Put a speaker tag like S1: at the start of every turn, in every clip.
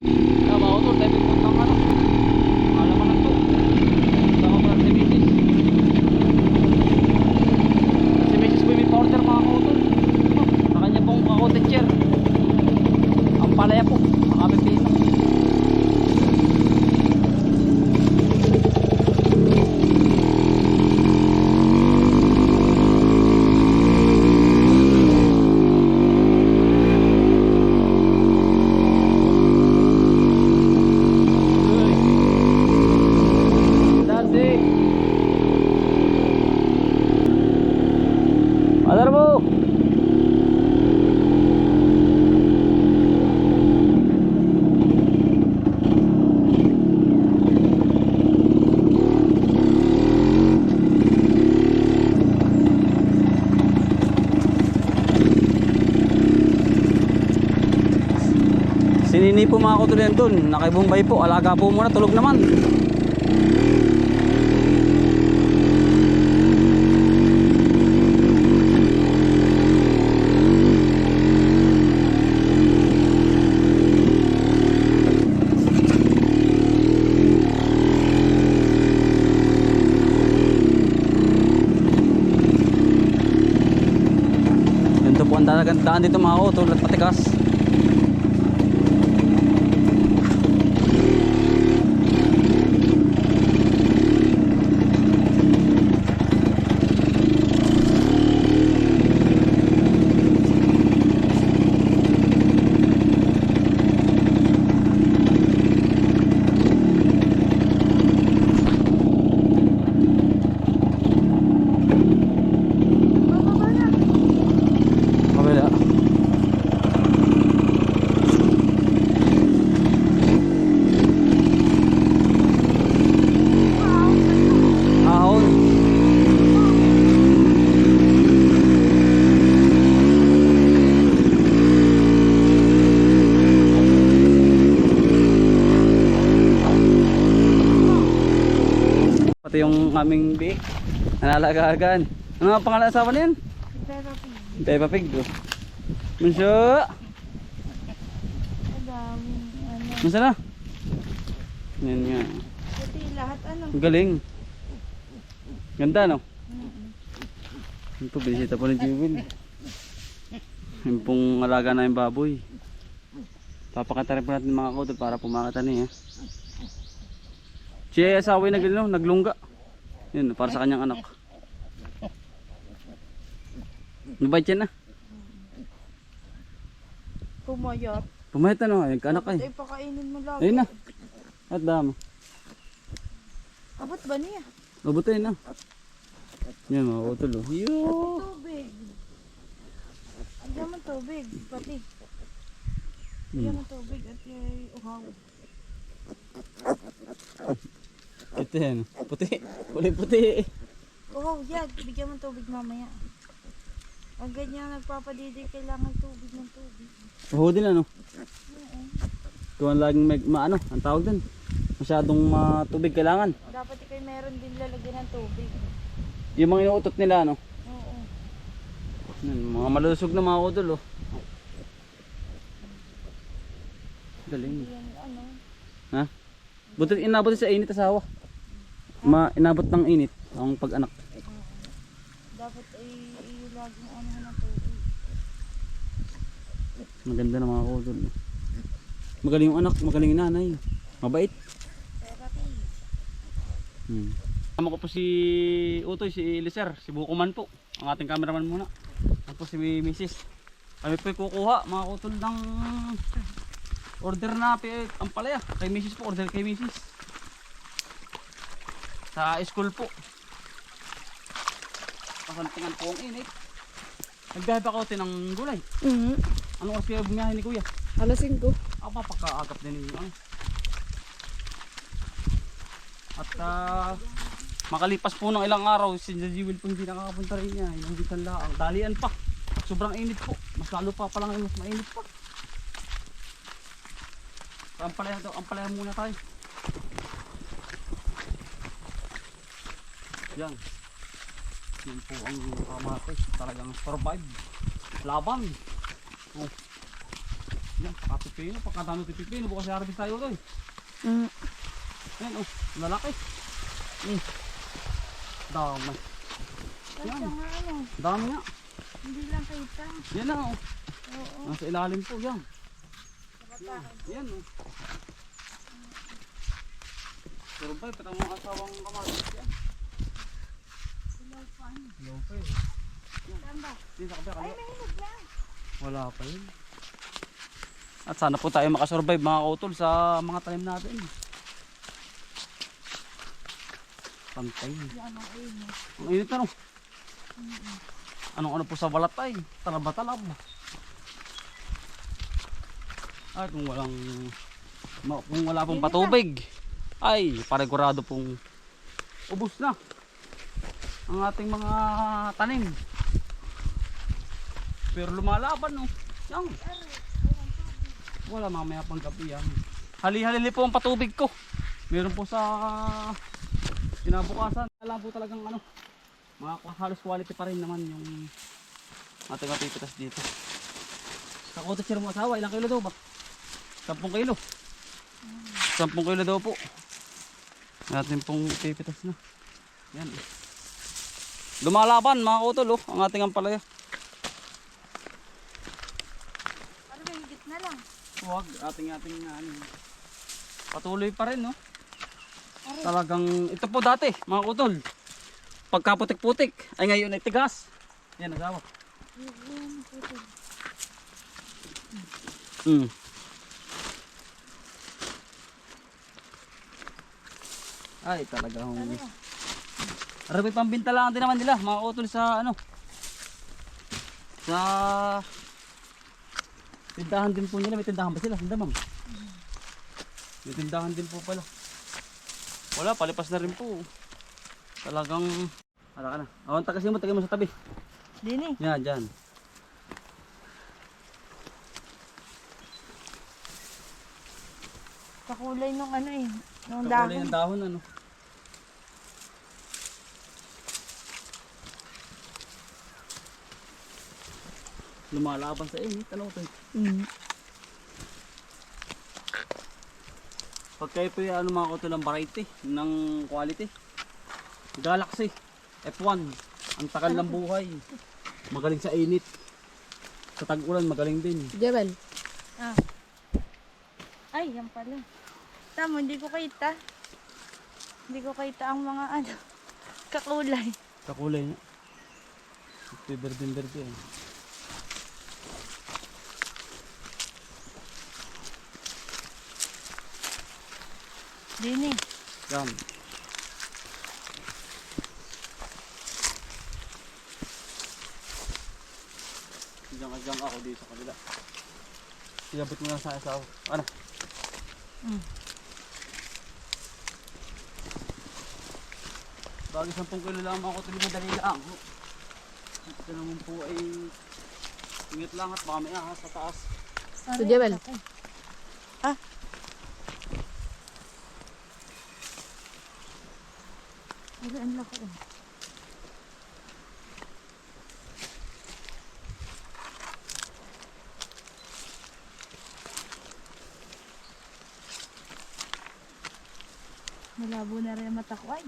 S1: Tama ako to, tayo puntang ano. Alaman ng to. Tama pala si Mrs. Si Mrs. po yung order mga kautol. Sa kanya pong kakotet chair. Ang palaya po, makami pino. Adar mo. Sinini po mga kutulian dun. Nakaibong po. Alaga po muna. Tulog naman. Ganito po ang daan dito mga utol at patikas. Kabila. Ahon. Pati yung aming biik nalalagaan. Ano nga pangalan ng asawa niyan? Peppa Pig. Munso. Munso na? Yan nga.
S2: Pati lahat ano.
S1: Galing. Ganda no? Yan po, binisita po ni Jewel. Yan pong alaga na yung baboy. Papakanta rin po natin mga kodol para pumakita niya. Siya ay asawa yung naglungga. Yan, para sa kanyang anak. Mabait yan na.
S2: Pumayat.
S1: Pumayat na no, anak ay.
S2: Ay, pakainin mo lagi.
S1: Ayun na. At damo.
S2: Abot ba niya?
S1: Mabutin na. Yan mga utol oh. Yo.
S2: Tubig. Andiyan mo tubig. Pati. Andiyan mo tubig at uhaw.
S1: Ito yan. Puti. Kulay puti.
S2: Uhaw, yan. Bigyan mo tubig mamaya. Ang ganyan nagpapadidig, kailangan tubig ng tubig.
S1: Oo din ano.
S2: Oo.
S1: Kung laging maano, ang tawag din. Masyadong matubig kailangan.
S2: Dapat kayo meron din lalagyan ng tubig.
S1: Yung mga inuutot nila ano.
S2: Oo.
S1: Yan, mga malusog na mga udol oh. Galing.
S2: Yan, ano.
S1: Ha? Buti inabot sa init asawa. Inabot ng init ang pag-anak.
S2: Dapat ay laging ano ng tubig.
S1: Maganda na mga udol. Magaling yung anak, magaling yung nanay. Mabait. Kasama ko po si Utoy, si Liser, si Bukuman po. Ang ating cameraman muna. At po si Mrs. Kami po kukuha mga utol ng order na ang palaya. Kay Mrs. po, order kay Mrs. Sa school po. Kasantingan po ang init. Nagbiyahe pa ako ng gulay. Anong oras kaya bumiyahe ni Kuya?
S2: Alas 5.
S1: Ako papakaagap din ninyo ano. At makalipas po ng ilang araw, si Jewel po hindi nakakapunta rin niya. Hindi kanlaang. Dalian pa. Sobrang init po. Mas lalo pa pala ngayon, mas mainit pa. So, ang palaya muna tayo. Yan. Yan po ang kamatis. Talagang survive. Laban. Oh. Yan. pipino, pagkadami ito pipino, bukas harvest tayo ito eh.
S2: Mm.
S1: Ayan oh, lalaki. Dami.
S2: Ay,
S1: Yan.
S2: siya nga ano.
S1: Dami nga.
S2: Hindi lang kita.
S1: Yan na oh.
S2: Oo.
S1: Nasa ilalim po yan. Yan oh. Pero ba, patang mga asawang kamatis yan. Hello pa eh.
S2: Saan ba?
S1: Hindi sa kabila,
S2: Ay,
S1: kabila.
S2: mahinog na.
S1: Wala pa yun. At sana po tayo makasurvive mga kautol sa mga tanim natin. Pantay.
S2: Yan ang init.
S1: Ang init na no. Anong ano po sa balat ay. Talab. Ay kung wala pong patubig. Ay parigurado pong ubos na ang ating mga tanim. Pero lumalaban no. Yan. Wala mamaya pang gabi yan. Hali-halili po ang patubig ko. Meron po sa kinabukasan. Alam po talagang ano. Mga halos quality pa rin naman yung ating mapipitas dito. Sa kote sila mga asawa, ilang kilo daw ba? 10 kilo. 10 kilo daw po. Ating pong pipitas na. Yan. Lumalaban mga kutol oh, ang ating ampalaya.
S2: Ano ba, higit na lang.
S1: Huwag, ating ano. Patuloy pa rin no.
S2: Aray.
S1: Talagang ito po dati mga kutol. Pagkaputik-putik ay ngayon ay tigas. Yan asawa.
S2: Yan, puto.
S1: Ay talagang
S2: Ano ba?
S1: Arabay pambinta lang din naman nila mga kutol sa ano. Sa tindahan din po nila, may tindahan ba sila? Sindamang. May tindahan din po pala. Wala, palipas na rin po. Talagang ala ka na. Awan ta kasi mo, tagay mo sa tabi.
S2: Dini.
S1: Yan, dyan.
S2: Kakulay nung ano eh. Nung
S1: Kakulay
S2: dahon.
S1: ng dahon ano. Lumalaban sa init, ano ito?
S2: Mm.
S1: Pag kayo po yung ano mga kuto ng variety, ng quality. Galaxy F1. Ang takal ng buhay. Magaling sa init. Sa tag-ulan magaling din.
S2: Jebel. Ah. Ay, yan pala. Tama, hindi ko kita. Hindi ko kita ang mga ano, kakulay.
S1: Kakulay niya. Ito berde-berde eh.
S2: Dini.
S1: Yan. Diyan ako dito sa kabila. Iabot mo lang sa asawa. Ano? Bagay 10 kilo lang ako tuloy madali lang. Ito naman po ay ingit lang at baka may ahas sa taas.
S2: Sa Jebel. Ah. Wala, ang laki eh. Malabo na rin ang mata ko ay.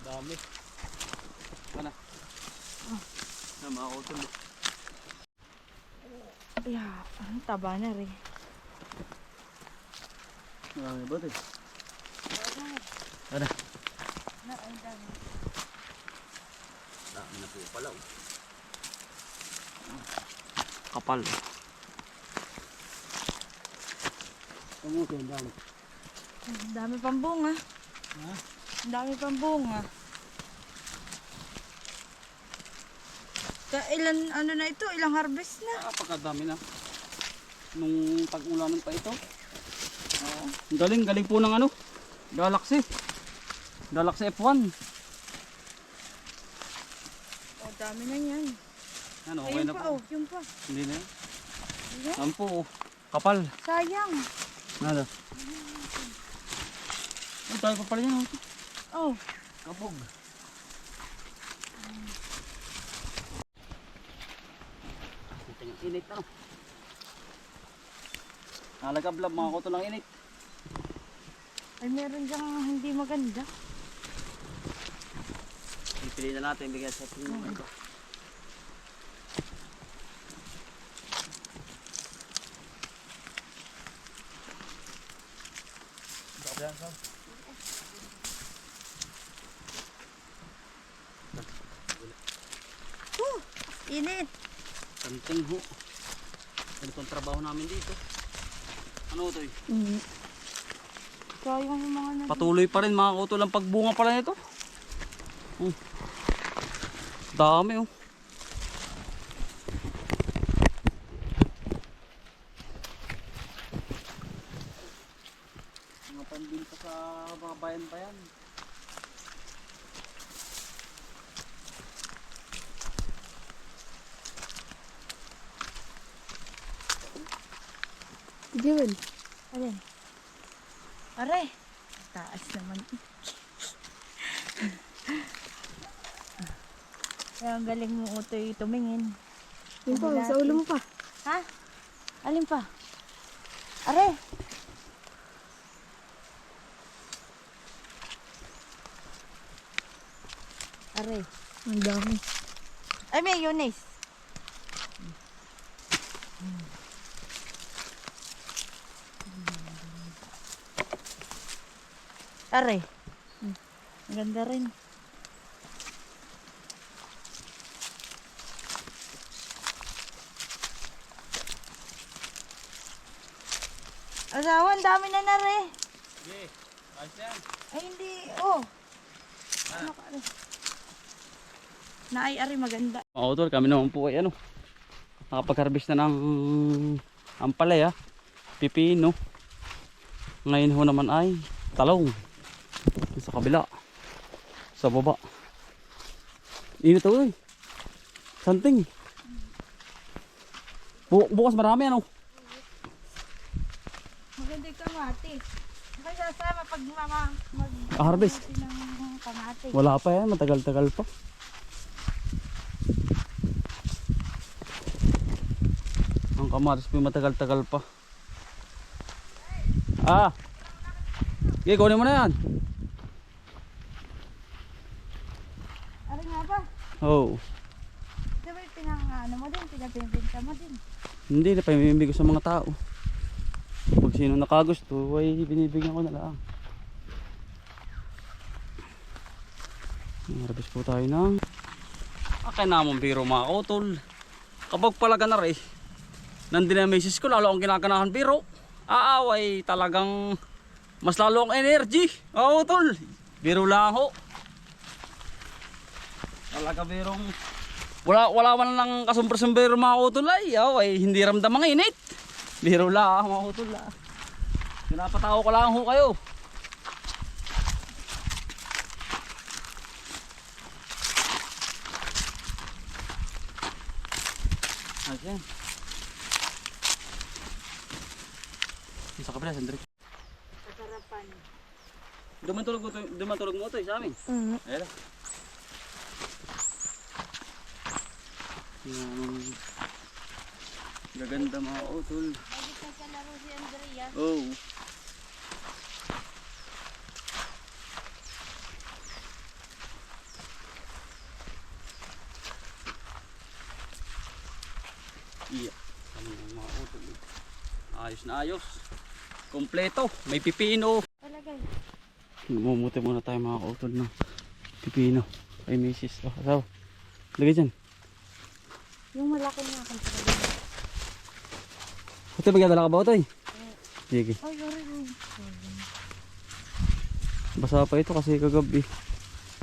S1: Dami. Ano? Na mga utol.
S2: Yeah, ang taba na rin.
S1: Marami ba ito? Ano?
S2: Na, ang dami.
S1: Dami na po pala. Kapal. Ang dami.
S2: Ang dami pang bunga.
S1: Ha?
S2: Ang dami pang bunga. Ilan ano na ito? Ilang harvest na?
S1: Pagkadami na. Nung tag-ulanan pa ito. Galing po ng ano. Galaxy. Galaxy F1.
S2: Oh, dami na yan.
S1: Ano, okay
S2: Ayun
S1: na
S2: pa,
S1: po.
S2: oh, yun pa.
S1: Hindi na.
S2: Hindi?
S1: Yan po. Kapal.
S2: Sayang.
S1: Nada. Ay, tayo pa pala yan.
S2: Oh,
S1: Kapog. Ito yung init ano. Nalagablab mga kuto lang init.
S2: Ay, meron dyang hindi maganda.
S1: Pipili na natin bigyan sa ating ito.
S2: Init.
S1: Kanting ho. Ganito ang trabaho namin dito. Ano ito eh?
S2: Kaya yung mga
S1: Patuloy pa rin mga kuto lang pagbunga pala nito. Dami oh. Mga pambinta sa mga bayan-bayan.
S2: Jewel. Alin? Are. Taas naman. Kaya ang galing mo utoy tumingin.
S3: Yun pa, sa ulo mo pa.
S2: Ha? Alin pa? Are. Are.
S3: Ang dami.
S2: Ay, may Eunice. Are. Ang ganda rin. Asawa, ang dami na re.
S1: Sige, ayos yan.
S2: Ay, hindi. Oh. Ano ka rin? Naay-ari maganda.
S1: Mga utol, kami naman po ay ano. Nakapag-harvest na ng ampalaya, pipino. Ngayon ho naman ay talong. Sa kabila. Sa baba. Init to eh. Santing. Bukas marami ano.
S2: Maganda yung kamatis. Kaya sasama pag
S1: Harvest.
S2: ng kamatis.
S1: Wala pa yan, matagal-tagal pa. Ang kamatis po matagal-tagal pa. Sige, kunin mo na yan.
S2: Ano nga ba?
S1: Oh.
S2: Sabi, ano mo din, pinabibinta mo din.
S1: Hindi na pamimigay ko sa mga tao. Pag sino nakagusto ay binibigyan ko na lang. Harvest po tayo ng akin namang biro mga utol. Kapag palaga na rin nandun na misis ko, lalo akong kinakanahan biro. Aaway talagang mas lalo ang energy. Oo tol, biro lang ho. Talaga birong wala man lang kasumpir-sumpir mga utol ay hindi ramdam ang init. Biro lang mga utol ah. Pinapatawa ko lang ho kayo. Ayan. Sa kabila, sandali.
S2: Kasarapan.
S1: Dumatulog mo ito sa amin. Ayan na. Yan. Gaganda mga utol.
S2: Ay, di kalaro si Andrea.
S1: Oh. Iya. Ano mga utol. Ayos na ayos. Kompleto. May pipino.
S2: Palagay.
S1: Mumuti muna tayo mga utol ng pipino. Ay misis. Oh, asaw. Lagay dyan.
S2: Yung malaki na akong palagay.
S1: Ito magdadala ka ba ito eh? Sige.
S2: Ay, sorry.
S1: Basa pa ito kasi kagabi.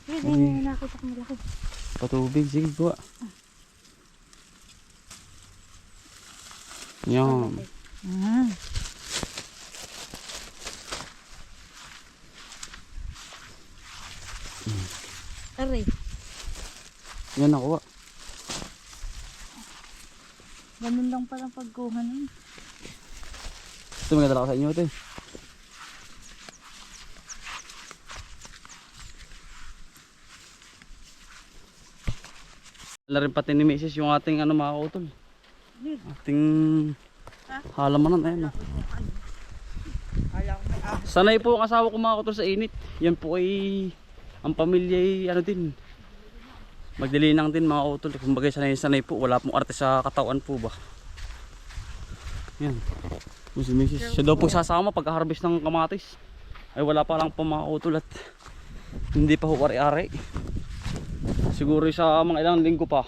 S2: Sige, hindi na nakita ko malaki.
S1: Patubig. Sige, gawa. Yan.
S2: Aray.
S1: Yan nakuha.
S2: Ganun lang pala pagkuhan nun.
S1: Ito magdadala ka sa inyo ito eh. Wala rin pati ni Mrs. yung ating ano mga kautol. Ating halamanan. Ayan o. Sanay po ang asawa ko mga kautol sa init. Yan po ay ang pamilya ay ano din. Magdilinang din mga kautol. Kumbaga sanay po. Wala pong arte sa katawan po ba. Yan. Si Mrs. Siya daw po sasama pagka-harvest ng kamatis. Ay wala pa lang po mga kautol at hindi pa ho ari-ari. Siguro sa mga ilang linggo pa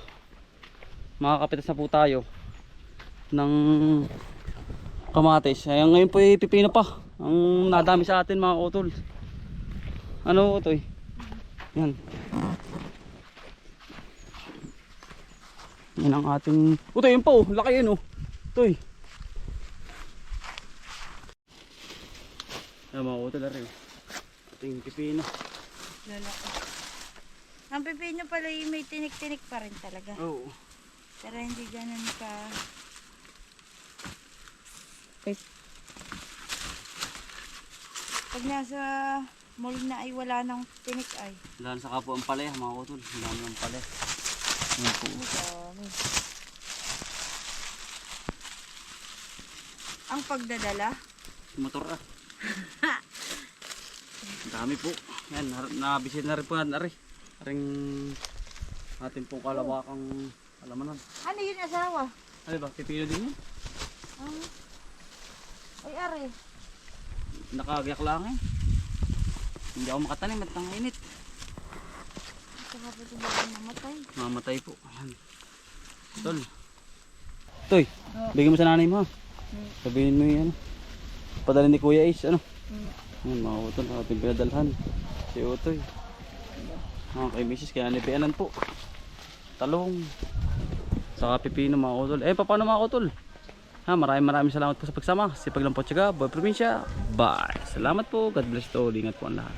S1: makakapitas na po tayo ng kamatis. Ay ngayon po ay pipino pa ang nadami sa atin mga kautol. Ano ito eh? Yan. Yan ang ating utoy yun po. Laki yun oh. Utoy. Yan mga kautol rin. Ating pipino.
S2: Lalaki. Ang pipino pala yung may tinik-tinik pa rin talaga.
S1: Oo.
S2: Pero hindi ganun ka... Pag nasa mall na ay wala nang tinik ay.
S1: Dahil sa kapo ang palaya mga kautol. Dahil ang palaya. Yan po.
S2: Dami. Ang pagdadala.
S1: Motor ah. Dami po. Yan, nabisit na rin po natin aring ating pong kalawakang alamanan.
S2: Ano yun asawa?
S1: Ano ba? Pipino din yun?
S2: Ay are.
S1: Nakagyak lang eh. Hindi ako makatanim at ang init.
S2: Saka po ito ba namatay?
S1: Mamatay po. Ayan. Tol. Toy, bigyan mo sa nanay mo ha. Sabihin mo yung ano. Padalhin ni Kuya Ace ano. Ayan mga utol, ating pinadalhan. Si Utoy. Kay Mrs. kaya nipianan po. Talong. Saka pipino mga utol. Paano mga utol? Maraming salamat po sa pagsama. Sipag lang po tiyaga, Boy Probinsya. Bye. Salamat po. God bless to all. Ingat po ang lahat.